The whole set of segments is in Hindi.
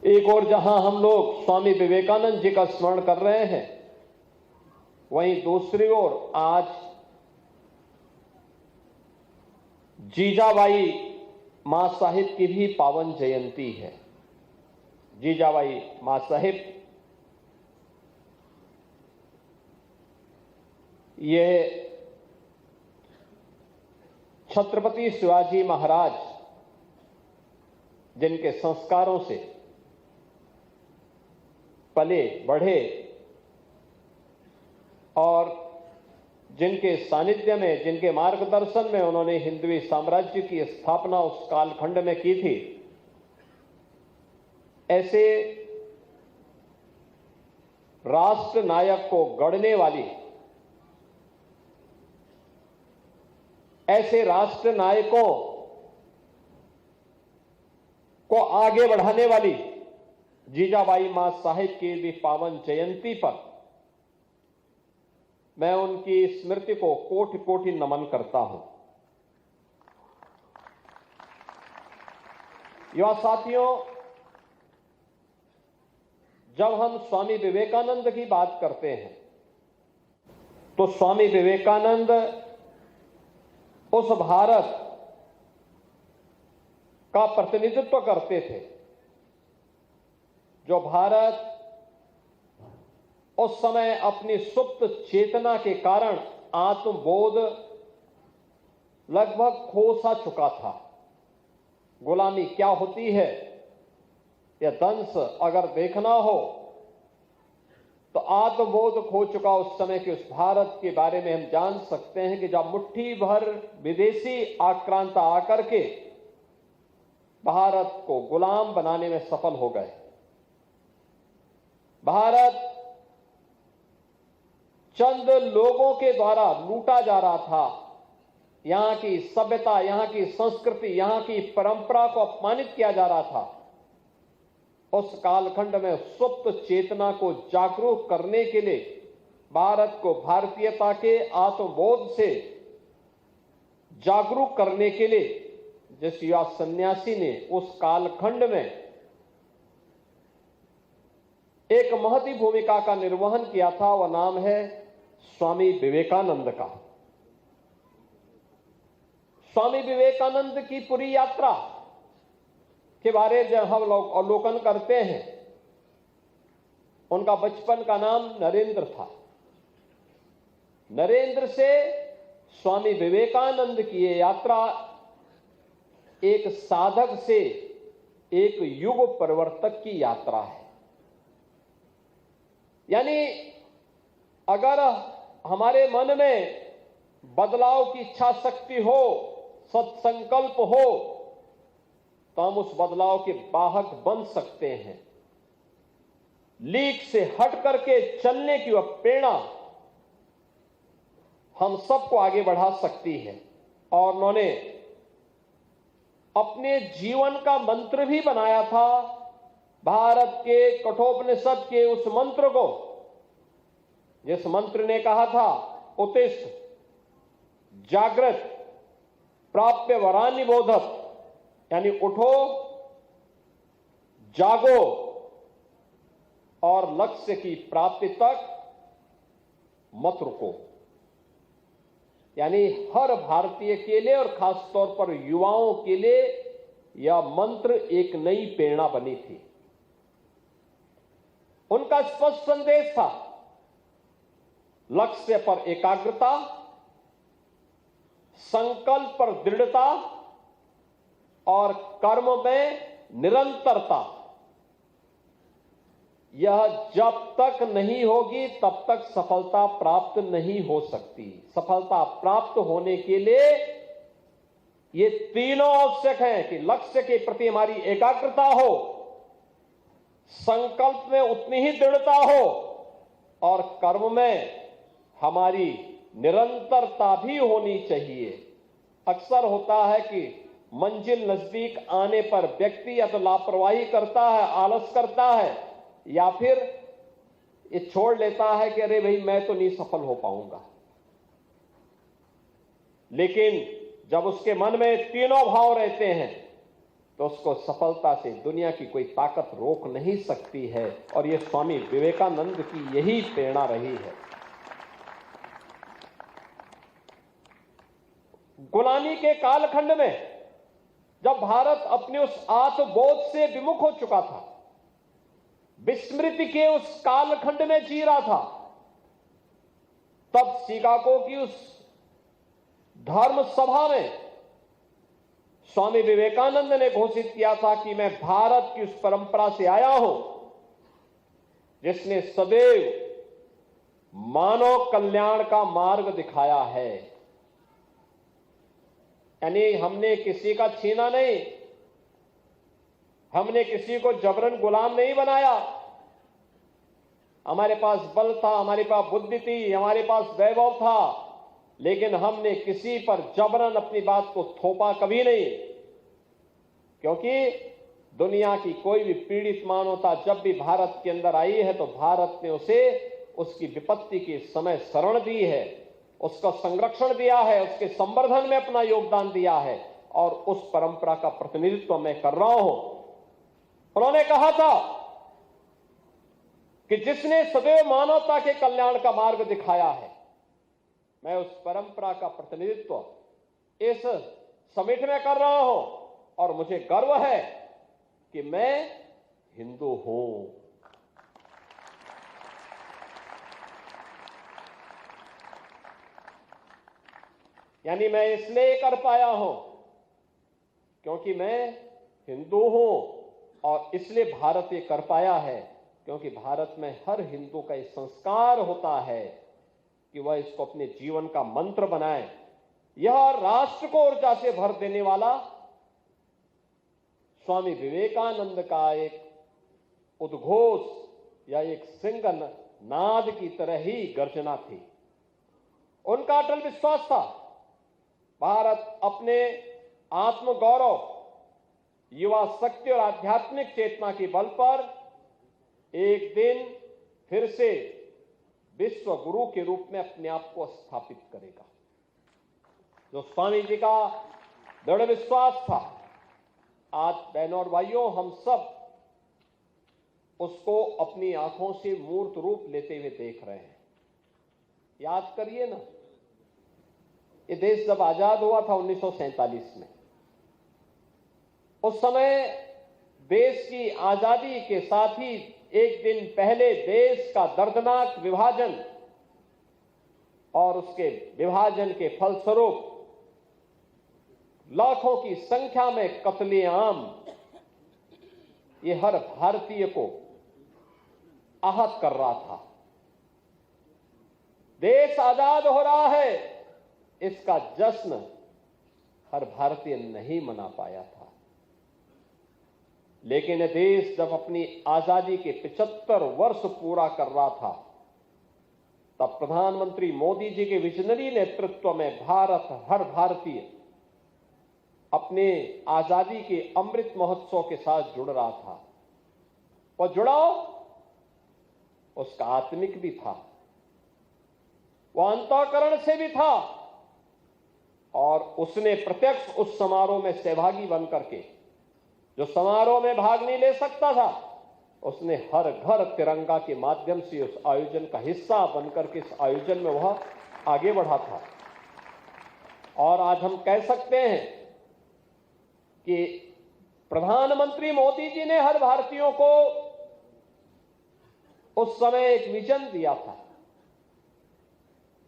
एक और जहां हम लोग स्वामी विवेकानंद जी का स्मरण कर रहे हैं, वहीं दूसरी ओर आज जीजाबाई मां साहिब की भी पावन जयंती है। जीजाबाई मां साहिब ये छत्रपति शिवाजी महाराज जिनके संस्कारों से पले बढ़े और जिनके सानिध्य में, जिनके मार्गदर्शन में उन्होंने हिंदवी साम्राज्य की स्थापना उस कालखंड में की थी, ऐसे राष्ट्र नायक को गढ़ने वाली, ऐसे राष्ट्र नायकों को आगे बढ़ाने वाली जीजाबाई मां साहिब की भी पावन जयंती पर मैं उनकी स्मृति को कोटि कोटि नमन करता हूं। युवा साथियों, जब हम स्वामी विवेकानंद की बात करते हैं तो स्वामी विवेकानंद उस भारत का प्रतिनिधित्व करते थे जो भारत उस समय अपनी सुप्त चेतना के कारण आत्मबोध लगभग खो सा चुका था। गुलामी क्या होती है या दंश अगर देखना हो तो आत्मबोध खो चुका उस समय के उस भारत के बारे में हम जान सकते हैं कि जब मुट्ठी भर विदेशी आक्रांता आकर के भारत को गुलाम बनाने में सफल हो गए। भारत चंद लोगों के द्वारा लूटा जा रहा था। यहां की सभ्यता, यहां की संस्कृति, यहां की परंपरा को अपमानित किया जा रहा था। उस कालखंड में सुप्त चेतना को जागरूक करने के लिए, भारत को भारतीयता के आत्मबोध से जागरूक करने के लिए जिस युवा सन्यासी ने उस कालखंड में एक महती भूमिका का निर्वहन किया था, वह नाम है स्वामी विवेकानंद का। स्वामी विवेकानंद की पूरी यात्रा के बारे में जब हम लोग अवलोकन करते हैं, उनका बचपन का नाम नरेंद्र था। नरेंद्र से स्वामी विवेकानंद की ये यात्रा एक साधक से एक युग परिवर्तक की यात्रा है। यानी अगर हमारे मन में बदलाव की इच्छा शक्ति हो, सत्संकल्प हो, तो हम उस बदलाव के वाहक बन सकते हैं। लीक से हट करके चलने की वह प्रेरणा हम सबको आगे बढ़ा सकती है। और उन्होंने अपने जीवन का मंत्र भी बनाया था, भारत के कठोपनिषद के उस मंत्र को, जिस मंत्र ने कहा था उत्तिष्ठ जागृत प्राप्य वरान्य बोधत, यानी उठो, जागो और लक्ष्य की प्राप्ति तक मत रुको। यानी हर भारतीय के लिए और खास तौर पर युवाओं के लिए यह मंत्र एक नई प्रेरणा बनी थी। उनका स्पष्ट संदेश था, लक्ष्य पर एकाग्रता, संकल्प पर दृढ़ता और कर्म में निरंतरता। यह जब तक नहीं होगी तब तक सफलता प्राप्त नहीं हो सकती। सफलता प्राप्त होने के लिए ये तीनों आवश्यक हैं कि लक्ष्य के प्रति हमारी एकाग्रता हो, संकल्प में उतनी ही दृढ़ता हो और कर्म में हमारी निरंतरता भी होनी चाहिए। अक्सर होता है कि मंजिल नजदीक आने पर व्यक्ति या तो लापरवाही करता है, आलस करता है, या फिर ये छोड़ लेता है कि अरे भाई मैं तो नहीं सफल हो पाऊंगा। लेकिन जब उसके मन में तीनों भाव रहते हैं, तो उसको सफलता से दुनिया की कोई ताकत रोक नहीं सकती है। और ये स्वामी विवेकानंद की यही प्रेरणा रही है। गुलामी के कालखंड में जब भारत अपने उस आत्मबोध से विमुख हो चुका था, विस्मृति के उस कालखंड में जी रहा था, तब शिकागो की उस धर्म सभा में स्वामी विवेकानंद ने घोषित किया था कि मैं भारत की उस परंपरा से आया हूं जिसने सदैव मानव कल्याण का मार्ग दिखाया है। यानी हमने किसी का छीना नहीं, हमने किसी को जबरन गुलाम नहीं बनाया। हमारे पास बल था, हमारे पास बुद्धि थी, हमारे पास वैभव था, लेकिन हमने किसी पर जबरन अपनी बात को थोपा कभी नहीं। क्योंकि दुनिया की कोई भी पीड़ित मानवता जब भी भारत के अंदर आई है तो भारत ने उसे उसकी विपत्ति के समय शरण दी है, उसका संरक्षण दिया है, उसके संवर्धन में अपना योगदान दिया है, और उस परंपरा का प्रतिनिधित्व मैं कर रहा हूं। उन्होंने कहा था कि जिसने सदैव मानवता के कल्याण का मार्ग दिखाया है, मैं उस परंपरा का प्रतिनिधित्व इस समिट में कर रहा हूं, और मुझे गर्व है कि मैं हिंदू हूं। यानी मैं इसलिए कर पाया हूं क्योंकि मैं हिंदू हूं, और इसलिए भारत ये कर पाया है क्योंकि भारत में हर हिंदू का एक संस्कार होता है कि वह इसको अपने जीवन का मंत्र बनाए। यह राष्ट्र को ऊर्जा से भर देने वाला स्वामी विवेकानंद का एक उद्घोष या एक सिंह नाद की तरह ही गर्जना थी। उनका अटल विश्वास था भारत अपने आत्मगौरव, युवा शक्ति और आध्यात्मिक चेतना के बल पर एक दिन फिर से विश्व गुरु के रूप में अपने आप को स्थापित करेगा। जो स्वामी जी का दृढ़ विश्वास था, आज बहनों और भाइयों हम सब उसको अपनी आंखों से मूर्त रूप लेते हुए देख रहे हैं। याद करिए ना, ये देश जब आजाद हुआ था 1947 में, उस समय देश की आजादी के साथ ही एक दिन पहले देश का दर्दनाक विभाजन और उसके विभाजन के फलस्वरूप लाखों की संख्या में कत्लेआम, ये हर भारतीय को आहत कर रहा था। देश आजाद हो रहा है, इसका जश्न हर भारतीय नहीं मना पाया था। लेकिन यह देश जब अपनी आजादी के 75 वर्ष पूरा कर रहा था, तब प्रधानमंत्री मोदी जी के विजनरी नेतृत्व में भारत, हर भारतीय अपने आजादी के अमृत महोत्सव के साथ जुड़ रहा था। और जुड़ाव उसका आत्मिक भी था, वह अंतःकरण से भी था, और उसने प्रत्यक्ष उस समारोह में सहभागी बनकर के, जो समारोह में भाग नहीं ले सकता था, उसने हर घर तिरंगा के माध्यम से उस आयोजन का हिस्सा बनकर के इस आयोजन में वह आगे बढ़ा था। और आज हम कह सकते हैं कि प्रधानमंत्री मोदी जी ने हर भारतीयों को उस समय एक विजन दिया था,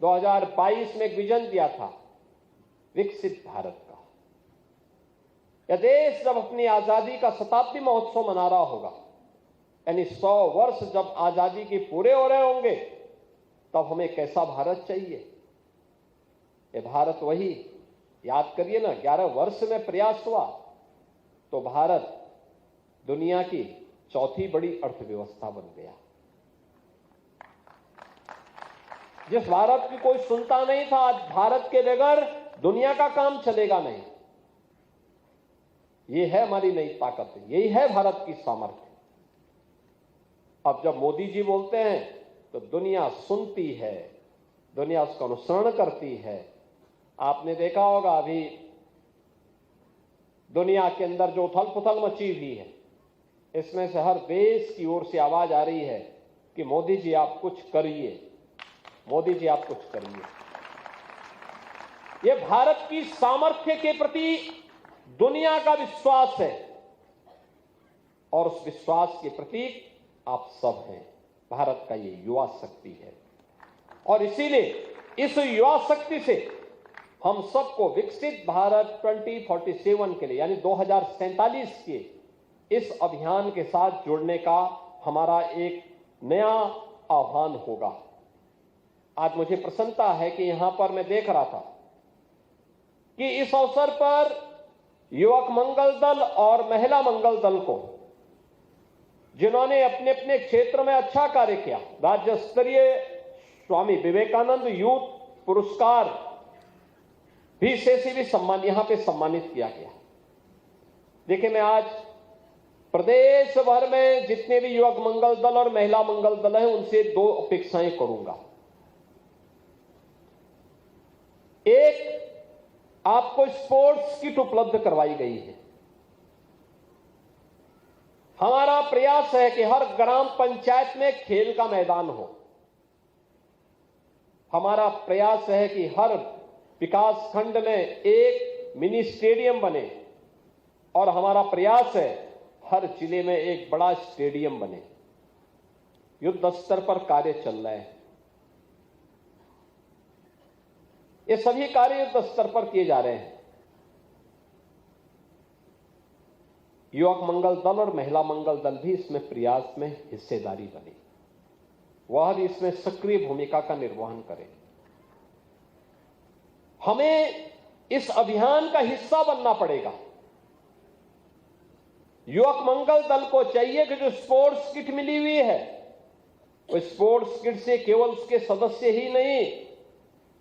2022 में एक विजन दिया था विकसित भारत का। यह देश जब अपनी आजादी का शताब्दी महोत्सव मना रहा होगा, यानी 100 वर्ष जब आजादी के पूरे हो रहे होंगे, तब हमें कैसा भारत चाहिए? ये भारत वही, याद करिए ना, 11 वर्ष में प्रयास हुआ तो भारत दुनिया की चौथी बड़ी अर्थव्यवस्था बन गया। जिस भारत की कोई सुनता नहीं था, आज भारत के बगैर दुनिया का काम चलेगा नहीं। ये है हमारी नई ताकत, यही है भारत की सामर्थ्य। अब जब मोदी जी बोलते हैं तो दुनिया सुनती है, दुनिया उसका अनुसरण करती है। आपने देखा होगा अभी दुनिया के अंदर जो उथल पुथल मची हुई है, इसमें से हर देश की ओर से आवाज आ रही है कि मोदी जी आप कुछ करिए, मोदी जी आप कुछ करिए। ये भारत की सामर्थ्य के प्रति दुनिया का विश्वास है और उस विश्वास के प्रतीक आप सब हैं। भारत का ये युवा शक्ति है और इसीलिए इस युवा शक्ति से हम सबको विकसित भारत 2047 के लिए यानी 2047 के इस अभियान के साथ जुड़ने का हमारा एक नया आह्वान होगा। आज मुझे प्रसन्नता है कि यहां पर मैं देख रहा था कि इस अवसर पर युवक मंगल दल और महिला मंगल दल को, जिन्होंने अपने अपने क्षेत्र में अच्छा कार्य किया, राज्य स्तरीय स्वामी विवेकानंद यूथ पुरस्कार भी से भी सम्मान यहां पे सम्मानित किया गया। देखिए, मैं आज प्रदेश भर में जितने भी युवक मंगल दल और महिला मंगल दल हैं उनसे दो अपेक्षाएं करूंगा। एक, आपको स्पोर्ट्स किट उपलब्ध करवाई गई है। हमारा प्रयास है कि हर ग्राम पंचायत में खेल का मैदान हो। हमारा प्रयास है कि हर विकास खंड में एक मिनी स्टेडियम बने और हमारा प्रयास है हर जिले में एक बड़ा स्टेडियम बने। युद्ध स्तर पर कार्य चल रहे हैं। ये सभी कार्य युद्ध स्तर पर किए जा रहे हैं। युवक मंगल दल और महिला मंगल दल भी इसमें प्रयास में हिस्सेदारी बने, वह भी इसमें सक्रिय भूमिका का निर्वहन करें। हमें इस अभियान का हिस्सा बनना पड़ेगा। युवक मंगल दल को चाहिए कि जो स्पोर्ट्स किट मिली हुई है, वो स्पोर्ट्स किट से केवल उसके सदस्य ही नहीं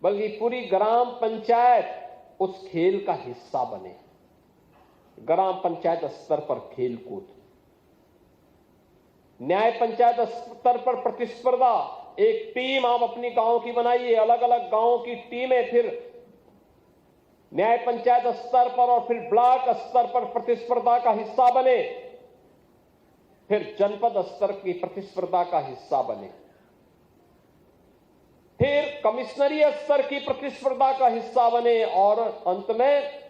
बल्कि पूरी ग्राम पंचायत उस खेल का हिस्सा बने। ग्राम पंचायत स्तर पर खेल कूद, न्याय पंचायत स्तर पर प्रतिस्पर्धा, एक टीम आप अपनी गांव की बनाइए, अलग अलग गांवों की टीमें फिर न्याय पंचायत स्तर पर और फिर ब्लॉक स्तर पर प्रतिस्पर्धा का हिस्सा बने, फिर जनपद स्तर की प्रतिस्पर्धा का हिस्सा बने, फिर कमिश्नरी स्तर की प्रतिस्पर्धा का हिस्सा बने और अंत में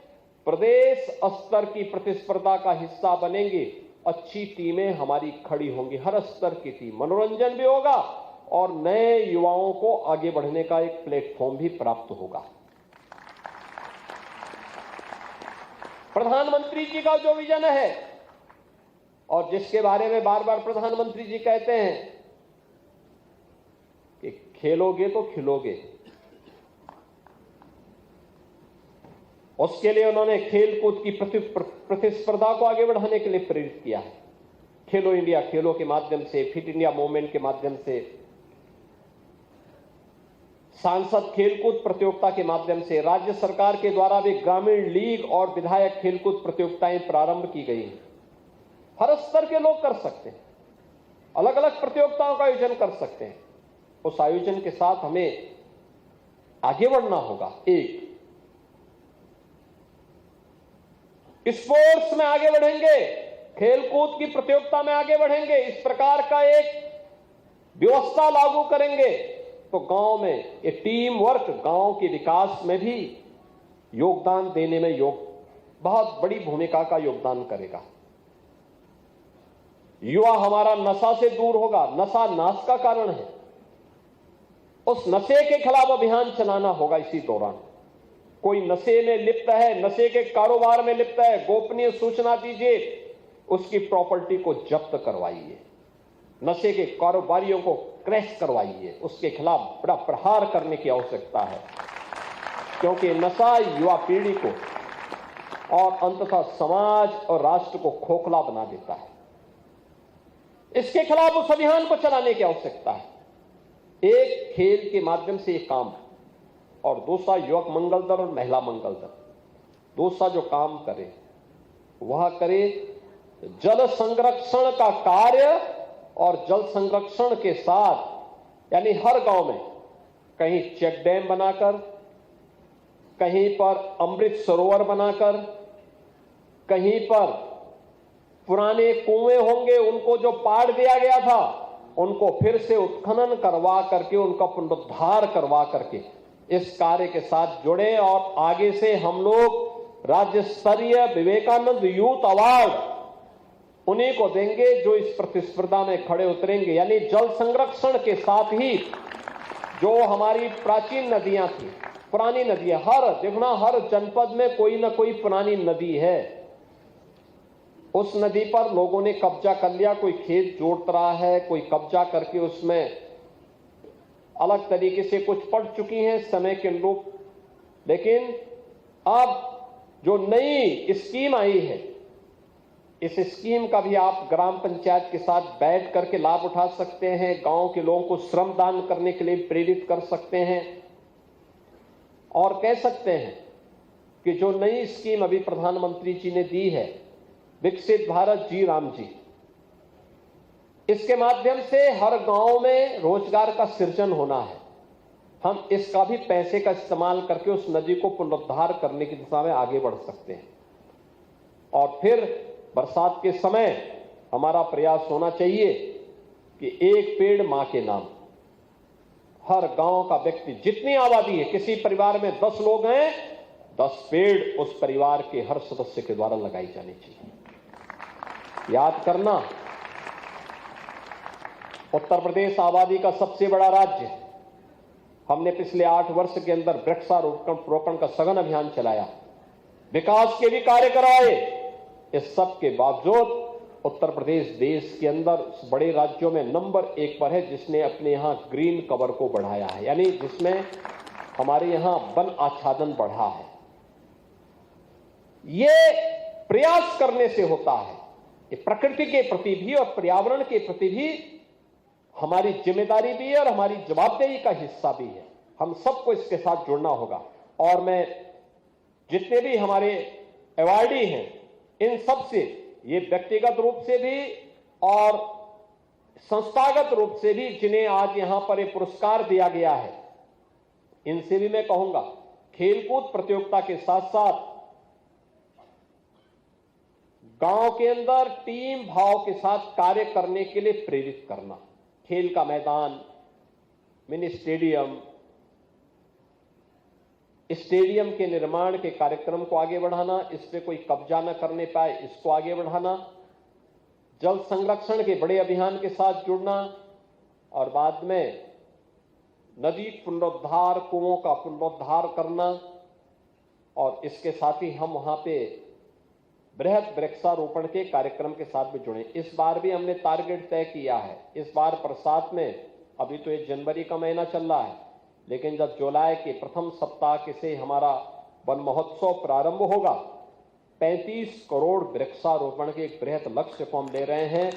प्रदेश स्तर की प्रतिस्पर्धा का हिस्सा बनेंगे। अच्छी टीमें हमारी खड़ी होंगी, हर स्तर की टीम, मनोरंजन भी होगा और नए युवाओं को आगे बढ़ने का एक प्लेटफॉर्म भी प्राप्त होगा। प्रधानमंत्री जी का जो विजन है और जिसके बारे में बार बार प्रधानमंत्री जी कहते हैं कि खेलोगे तो खिलोगे, उसके लिए उन्होंने खेल कूद की प्रतिस्पर्धा को आगे बढ़ाने के लिए प्रेरित किया है। खेलो इंडिया खेलों के माध्यम से, फिट इंडिया मूवमेंट के माध्यम से, सांसद खेलकूद प्रतियोगिता के माध्यम से, राज्य सरकार के द्वारा भी ग्रामीण लीग और विधायक खेलकूद प्रतियोगिताएं प्रारंभ की गई हैं। हर स्तर के लोग कर सकते हैं, अलग अलग प्रतियोगिताओं का आयोजन कर सकते हैं। उस आयोजन के साथ हमें आगे बढ़ना होगा। एक, स्पोर्ट्स में आगे बढ़ेंगे, खेलकूद की प्रतियोगिता में आगे बढ़ेंगे, इस प्रकार का एक व्यवस्था लागू करेंगे तो गांव में ये टीम वर्क गांव के विकास में भी योगदान देने में बहुत बड़ी भूमिका का योगदान करेगा। युवा हमारा नशा से दूर होगा, नशा नाश का कारण है। उस नशे के खिलाफ अभियान चलाना होगा। इसी दौरान कोई नशे में लिप्त है, नशे के कारोबार में लिप्त है, गोपनीय सूचना दीजिए, उसकी प्रॉपर्टी को जब्त करवाइए, नशे के कारोबारियों को क्रैश करवाइए, उसके खिलाफ बड़ा प्रहार करने की आवश्यकता है, क्योंकि नशा युवा पीढ़ी को और अंततः समाज और राष्ट्र को खोखला बना देता है। इसके खिलाफ उस अभियान को चलाने की आवश्यकता है। एक, खेल के माध्यम से एक काम, और दूसरा युवक मंगल दल और महिला मंगल दल दूसरा जो काम करे वह करे जल संरक्षण का कार्य, और जल संरक्षण के साथ यानी हर गांव में कहीं चेक डैम बनाकर, कहीं पर अमृत सरोवर बनाकर, कहीं पर पुराने कुएं होंगे, उनको जो पाड़ दिया गया था, उनको फिर से उत्खनन करवा करके, उनका पुनरुद्धार करवा करके इस कार्य के साथ जुड़े और आगे से हम लोग राज्य स्तरीय विवेकानंद यूथ अवार्ड उन्हीं को देंगे जो इस प्रतिस्पर्धा में खड़े उतरेंगे। यानी जल संरक्षण के साथ ही जो हमारी प्राचीन नदियां थी, पुरानी नदियां, हर जनपद में कोई ना कोई पुरानी नदी है, उस नदी पर लोगों ने कब्जा कर लिया। कोई खेत जोत रहा है, कोई कब्जा करके उसमें अलग तरीके से कुछ पड़ चुकी हैं समय के अनुरूप। लेकिन अब जो नई स्कीम आई है, इस स्कीम का भी आप ग्राम पंचायत के साथ बैठ करके लाभ उठा सकते हैं। गांव के लोगों को श्रमदान करने के लिए प्रेरित कर सकते हैं और कह सकते हैं कि जो नई स्कीम अभी प्रधानमंत्री जी ने दी है, विकसित भारत जी राम जी, इसके माध्यम से हर गांव में रोजगार का सृजन होना है। हम इसका भी पैसे का इस्तेमाल करके उस नदी को पुनरुद्धार करने की दिशा में आगे बढ़ सकते हैं। और फिर बरसात के समय हमारा प्रयास होना चाहिए कि एक पेड़ मां के नाम। हर गांव का व्यक्ति, जितनी आबादी है, किसी परिवार में 10 लोग हैं, 10 पेड़ उस परिवार के हर सदस्य के द्वारा लगाई जानी चाहिए। याद करना, उत्तर प्रदेश आबादी का सबसे बड़ा राज्य है। हमने पिछले 8 वर्ष के अंदर वृक्षारोपण का सघन अभियान चलाया, विकास के भी कार्य करवाए। इस सब के बावजूद उत्तर प्रदेश देश के अंदर बड़े राज्यों में नंबर 1 पर है, जिसने अपने यहां ग्रीन कवर को बढ़ाया है, यानी जिसमें हमारे यहां वन आच्छादन बढ़ा है। ये प्रयास करने से होता है। ये प्रकृति के प्रति भी और पर्यावरण के प्रति भी हमारी जिम्मेदारी भी है और हमारी जवाबदेही का हिस्सा भी है। हम सबको इसके साथ जुड़ना होगा। और मैं जितने भी हमारे अवार्डी हैं, इन सब से, ये व्यक्तिगत रूप से भी और संस्थागत रूप से भी, जिन्हें आज यहां पर एक पुरस्कार दिया गया है, इनसे भी मैं कहूंगा, खेलकूद प्रतियोगिता के साथ साथ गांव के अंदर टीम भाव के साथ कार्य करने के लिए प्रेरित करना। खेल का मैदान, मिनी स्टेडियम, स्टेडियम के निर्माण के कार्यक्रम को आगे बढ़ाना, इस पे कोई कब्जा न करने पाए, इसको आगे बढ़ाना, जल संरक्षण के बड़े अभियान के साथ जुड़ना और बाद में नदी पुनरुद्धार, कुओं का पुनरुद्धार करना। और इसके साथ ही हम वहां पे बृहद वृक्षारोपण के कार्यक्रम के साथ भी जुड़े। इस बार भी हमने टारगेट तय किया है। इस बार बरसात में, अभी तो ये जनवरी का महीना चल रहा है, लेकिन जब जुलाई के प्रथम सप्ताह के से हमारा वन महोत्सव प्रारंभ होगा, 35 करोड़ वृक्षारोपण के एक बृहद लक्ष्य को हम ले रहे हैं।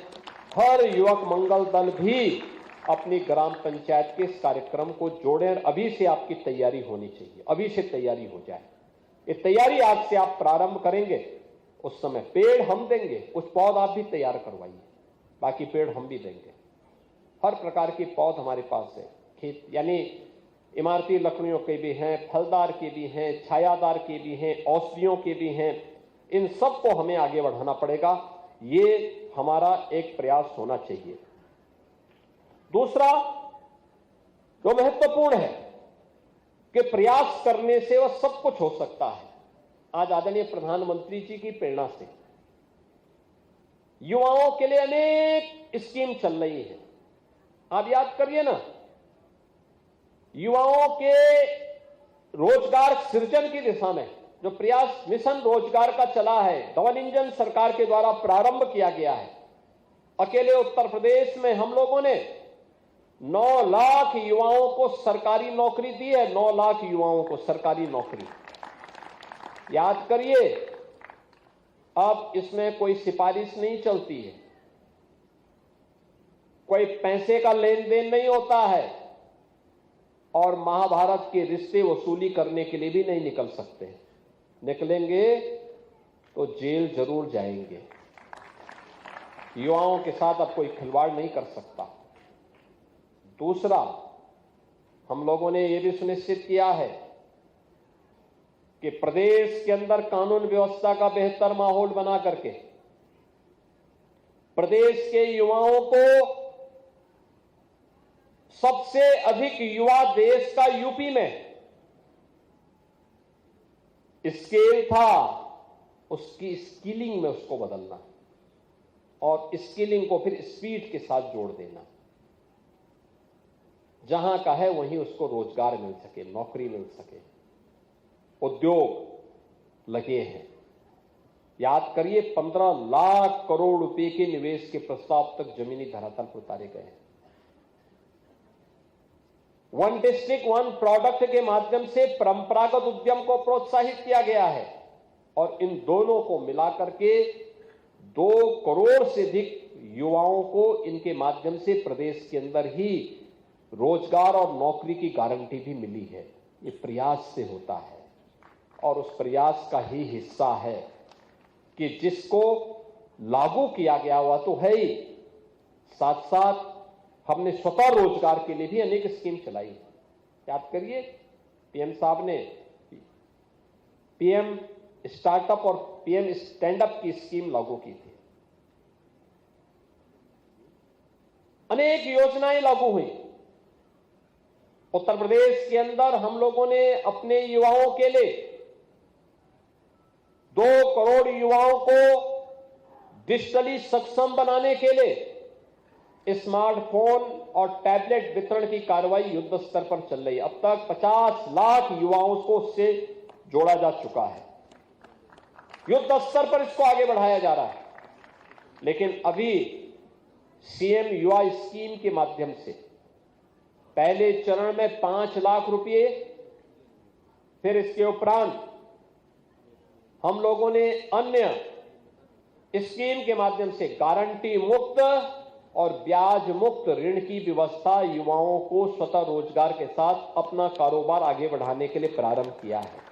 हर युवक मंगल दल भी अपनी ग्राम पंचायत के इस कार्यक्रम को जोड़ें। अभी से आपकी तैयारी होनी चाहिए, अभी से तैयारी हो जाए। ये तैयारी आज से आप प्रारंभ करेंगे, उस समय पेड़ हम देंगे, कुछ पौध आप भी तैयार करवाइए, बाकी पेड़ हम भी देंगे। हर प्रकार की पौध हमारे पास है। खेत यानी इमारती लकड़ियों के भी हैं, फलदार के भी हैं, छायादार के भी हैं, औषधियों के भी हैं। इन सब को हमें आगे बढ़ाना पड़ेगा। ये हमारा एक प्रयास होना चाहिए। दूसरा जो महत्वपूर्ण है कि प्रयास करने से वह सब कुछ हो सकता है। आज आदरणीय प्रधानमंत्री जी की प्रेरणा से युवाओं के लिए अनेक स्कीम चल रही है। आप याद करिए ना, युवाओं के रोजगार सृजन की दिशा में जो प्रयास मिशन रोजगार का चला है, डबल इंजन सरकार के द्वारा प्रारंभ किया गया है। अकेले उत्तर प्रदेश में हम लोगों ने 9 लाख युवाओं को सरकारी नौकरी दी है। 9 लाख युवाओं को सरकारी नौकरी। याद करिए, अब इसमें कोई सिफारिश नहीं चलती है, कोई पैसे का लेन देन नहीं होता है और महाभारत के रिश्ते वसूली करने के लिए भी नहीं निकल सकते। निकलेंगे तो जेल जरूर जाएंगे। युवाओं के साथ अब कोई खिलवाड़ नहीं कर सकता। दूसरा, हम लोगों ने यह भी सुनिश्चित किया है कि प्रदेश के अंदर कानून व्यवस्था का बेहतर माहौल बना करके प्रदेश के युवाओं को, सबसे अधिक युवा देश का यूपी में स्केल था, उसकी स्किलिंग में उसको बदलना और स्किलिंग को फिर स्पीड के साथ जोड़ देना। जहां का है वहीं उसको रोजगार मिल सके, नौकरी मिल सके, उद्योग लगे हैं। याद करिए 15 लाख करोड़ रुपए के निवेश के प्रस्ताव तक जमीनी धरातल पर उतारे गए हैं। वन डिस्ट्रिक्ट वन प्रोडक्ट के माध्यम से परंपरागत उद्यम को प्रोत्साहित किया गया है और इन दोनों को मिलाकर के 2 करोड़ से अधिक युवाओं को इनके माध्यम से प्रदेश के अंदर ही रोजगार और नौकरी की गारंटी भी मिली है। ये प्रयास से होता है और उस प्रयास का ही हिस्सा है कि जिसको लागू किया गया हुआ तो है ही, साथ साथ हमने स्वतः रोजगार के लिए भी अनेक स्कीम चलाई। याद करिए पीएम साहब ने पीएम स्टार्टअप और पीएम स्टैंडअप की स्कीम लागू की थी। अनेक योजनाएं लागू हुई। उत्तर प्रदेश के अंदर हम लोगों ने अपने युवाओं के लिए 2 करोड़ युवाओं को डिजिटली सक्षम बनाने के लिए स्मार्टफोन और टैबलेट वितरण की कार्रवाई युद्ध स्तर पर चल रही है। अब तक 50 लाख युवाओं को उससे जोड़ा जा चुका है। युद्ध स्तर पर इसको आगे बढ़ाया जा रहा है। लेकिन अभी सीएम युवा स्कीम के माध्यम से पहले चरण में 5 लाख रुपए, फिर इसके उपरांत हम लोगों ने अन्य स्कीम के माध्यम से गारंटी मुक्त और ब्याज मुक्त ऋण की व्यवस्था युवाओं को स्वतः रोजगार के साथ अपना कारोबार आगे बढ़ाने के लिए प्रारंभ किया है।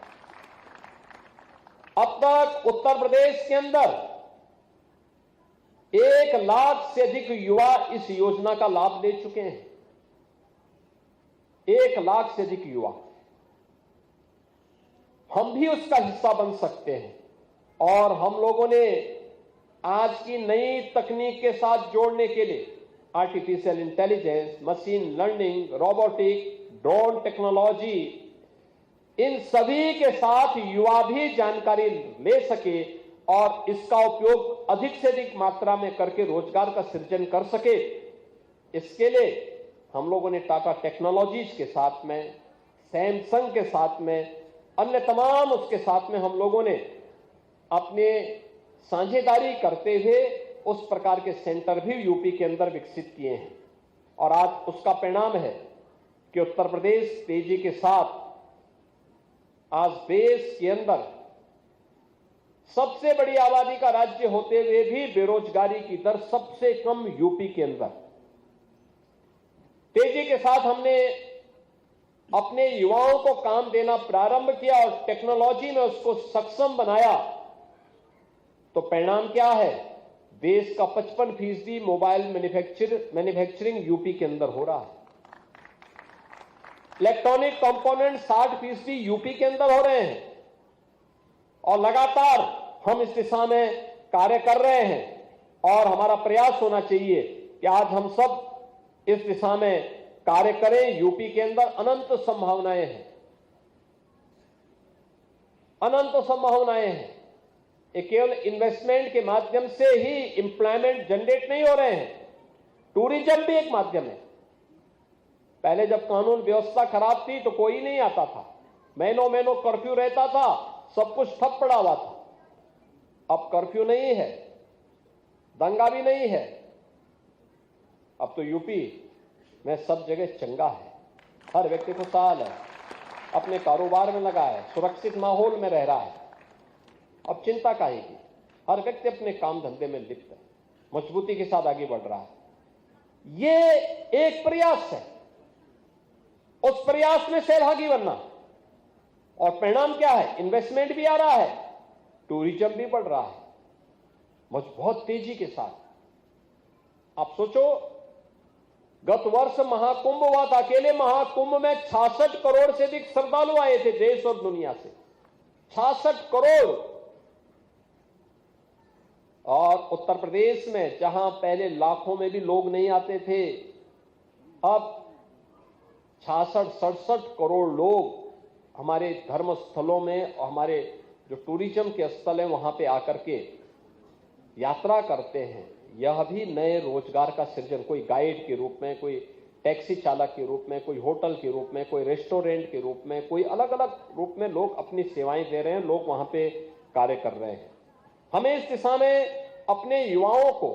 अब तक उत्तर प्रदेश के अंदर 1 लाख से अधिक युवा इस योजना का लाभ ले चुके हैं। 1 लाख से अधिक युवा। हम भी उसका हिस्सा बन सकते हैं और हम लोगों ने आज की नई तकनीक के साथ जोड़ने के लिए artificial intelligence, machine learning, robotic, drone technology, इन सभी के साथ युवा भी जानकारी ले सके और इसका उपयोग अधिक से अधिक मात्रा में करके रोजगार का सृजन कर सके। इसके लिए हम लोगों ने टाटा टेक्नोलॉजीज के साथ में, सैमसंग के साथ में, अन्य तमाम उसके साथ में हम लोगों ने अपने साझेदारी करते हुए उस प्रकार के सेंटर भी यूपी के अंदर विकसित किए हैं और आज उसका परिणाम है कि उत्तर प्रदेश तेजी के साथ आज देश के अंदर सबसे बड़ी आबादी का राज्य होते हुए भी बेरोजगारी की दर सबसे कम यूपी के अंदर। तेजी के साथ हमने अपने युवाओं को काम देना प्रारंभ किया और टेक्नोलॉजी में उसको सक्षम बनाया तो परिणाम क्या है? देश का 55% मोबाइल मैन्युफैक्चरिंग यूपी के अंदर हो रहा है। इलेक्ट्रॉनिक कंपोनेंट 60% यूपी के अंदर हो रहे हैं और लगातार हम इस दिशा में कार्य कर रहे हैं और हमारा प्रयास होना चाहिए कि आज हम सब इस दिशा में कार्य करें। यूपी के अंदर अनंत संभावनाएं हैं, अनंत संभावनाएं हैं। ये केवल इन्वेस्टमेंट के माध्यम से ही एम्प्लॉयमेंट जनरेट नहीं हो रहे हैं, टूरिज्म भी एक माध्यम है। पहले जब कानून व्यवस्था खराब थी तो कोई नहीं आता था, महीनों महीनों कर्फ्यू रहता था, सब कुछ ठप पड़ा हुआ था। अब कर्फ्यू नहीं है, दंगा भी नहीं है। अब तो यूपी में सब जगह चंगा है, हर व्यक्ति खुशहाल है, अपने कारोबार में लगा है, सुरक्षित माहौल में रह रहा है। अब चिंता काहे की? हर व्यक्ति अपने काम धंधे में लिप्त है, मजबूती के साथ आगे बढ़ रहा है। ये एक प्रयास है, उस प्रयास में सहभागी बनना और परिणाम क्या है? इन्वेस्टमेंट भी आ रहा है, टूरिज्म भी बढ़ रहा है बहुत तेजी के साथ। आप सोचो, गत वर्ष महाकुंभ हुआ था, अकेले महाकुंभ में 66 करोड़ से अधिक श्रद्धालु आए थे देश और दुनिया से। 66 करोड़। और उत्तर प्रदेश में जहां पहले लाखों में भी लोग नहीं आते थे, अब 66-67 करोड़ लोग हमारे धर्म स्थलों में और हमारे जो टूरिज्म के स्थल हैं वहां पे आकर के यात्रा करते हैं। यह भी नए रोजगार का सृजन, कोई गाइड के रूप में, कोई टैक्सी चालक के रूप में, कोई होटल के रूप में, कोई रेस्टोरेंट के रूप में, कोई अलग अलग रूप में लोग अपनी सेवाएं दे रहे हैं, लोग वहां पे कार्य कर रहे हैं। हमें इस दिशा में अपने युवाओं को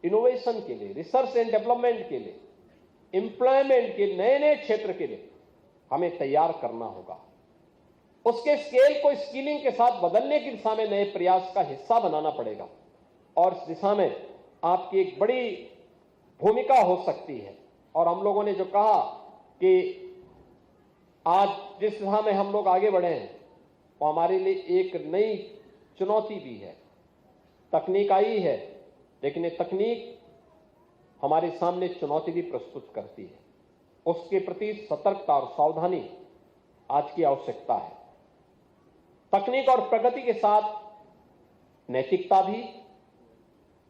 इनोवेशन के लिए, रिसर्च एंड डेवलपमेंट के लिए, एम्प्लॉयमेंट के नए नए क्षेत्र के लिए हमें तैयार करना होगा। उसके स्केल को स्किलिंग के साथ बदलने की दिशा में नए प्रयास का हिस्सा बनाना पड़ेगा और इस दिशा में आपकी एक बड़ी भूमिका हो सकती है। और हम लोगों ने जो कहा कि आज जिस दिशा में हम लोग आगे बढ़े हैं वो हमारे लिए एक नई चुनौती भी है। तकनीक आई है, लेकिन ये तकनीक हमारे सामने चुनौती भी प्रस्तुत करती है। उसके प्रति सतर्कता और सावधानी आज की आवश्यकता है। तकनीक और प्रगति के साथ नैतिकता भी,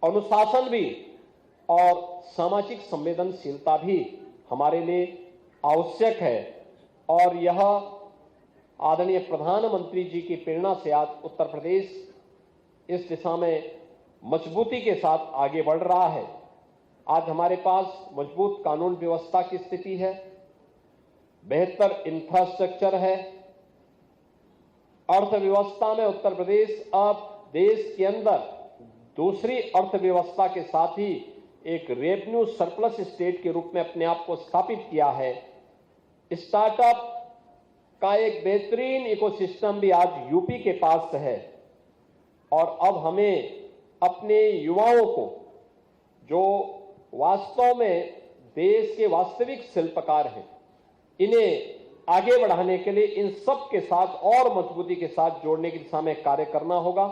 अनुशासन भी और सामाजिक संवेदनशीलता भी हमारे लिए आवश्यक है। और यह आदरणीय प्रधानमंत्री जी की प्रेरणा से आज उत्तर प्रदेश इस दिशा में मजबूती के साथ आगे बढ़ रहा है। आज हमारे पास मजबूत कानून व्यवस्था की स्थिति है, बेहतर इंफ्रास्ट्रक्चर है। अर्थव्यवस्था में उत्तर प्रदेश अब देश के अंदर दूसरी अर्थव्यवस्था के साथ ही एक रेवेन्यू सरप्लस स्टेट के रूप में अपने आप को स्थापित किया है। स्टार्टअप का एक बेहतरीन इकोसिस्टम भी आज यूपी के पास है। और अब हमें अपने युवाओं को, जो वास्तव में देश के वास्तविक शिल्पकार हैं, इन्हें आगे बढ़ाने के लिए इन सब के साथ और मजबूती के साथ जोड़ने की दिशा में कार्य करना होगा।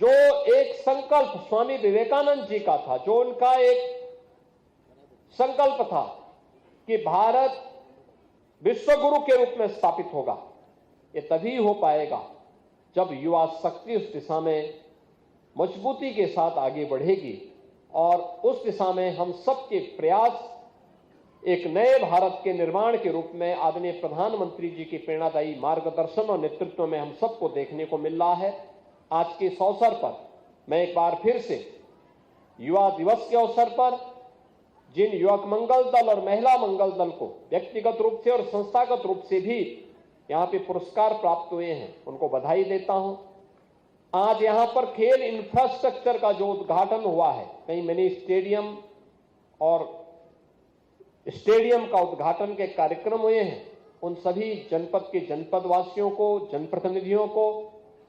जो एक संकल्प स्वामी विवेकानंद जी का था, जो उनका एक संकल्प था कि भारत विश्व गुरु के रूप में स्थापित होगा, ये तभी हो पाएगा जब युवा शक्ति उस दिशा में मजबूती के साथ आगे बढ़ेगी। और उस दिशा में हम सबके प्रयास एक नए भारत के निर्माण के रूप में आदरणीय प्रधानमंत्री जी की प्रेरणादायी मार्गदर्शन और नेतृत्व में हम सबको देखने को मिल रहा है। आज के इस अवसर पर मैं एक बार फिर से युवा दिवस के अवसर पर जिन युवक मंगल दल और महिला मंगल दल को व्यक्तिगत रूप से और संस्थागत रूप से भी यहां पे पुरस्कार प्राप्त हुए हैं, उनको बधाई देता हूं। आज यहां पर खेल इंफ्रास्ट्रक्चर का जो उद्घाटन हुआ है, कई मिनी स्टेडियम और स्टेडियम का उद्घाटन के कार्यक्रम हुए हैं, उन सभी जनपद के जनपद वासियों को, जनप्रतिनिधियों को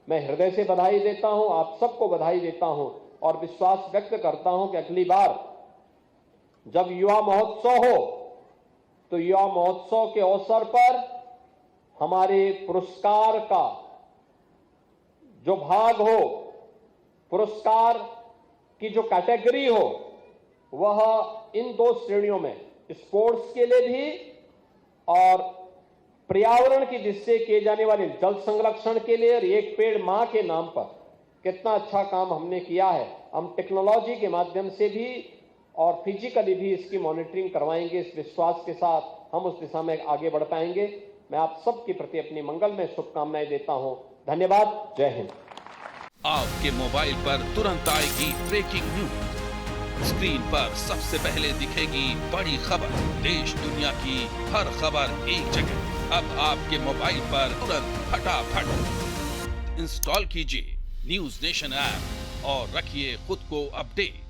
मैं हृदय से बधाई देता हूं। आप सबको बधाई देता हूं और विश्वास व्यक्त करता हूं कि अगली बार जब युवा महोत्सव हो तो युवा महोत्सव के अवसर पर हमारे पुरस्कार का जो भाग हो, पुरस्कार की जो कैटेगरी हो, वह इन दो श्रेणियों में, स्पोर्ट्स के लिए भी और पर्यावरण की दृष्टि से किए जाने वाले जल संरक्षण के लिए, और एक पेड़ मां के नाम पर कितना अच्छा काम हमने किया है। हम टेक्नोलॉजी के माध्यम से भी और फिजिकली भी इसकी मॉनिटरिंग करवाएंगे। इस विश्वास के साथ हम उस दिशा में आगे बढ़ पाएंगे। मैं आप सबके प्रति अपनी मंगल में शुभकामनाएं देता हूं। धन्यवाद। जय हिंद। आपके मोबाइल पर तुरंत आएगी ब्रेकिंग न्यूज। स्क्रीन पर सबसे पहले दिखेगी बड़ी खबर। देश दुनिया की हर खबर एक जगह। अब आपके मोबाइल पर तुरंत फटाफट इंस्टॉल कीजिए न्यूज नेशन ऐप और रखिए खुद को अपडेट।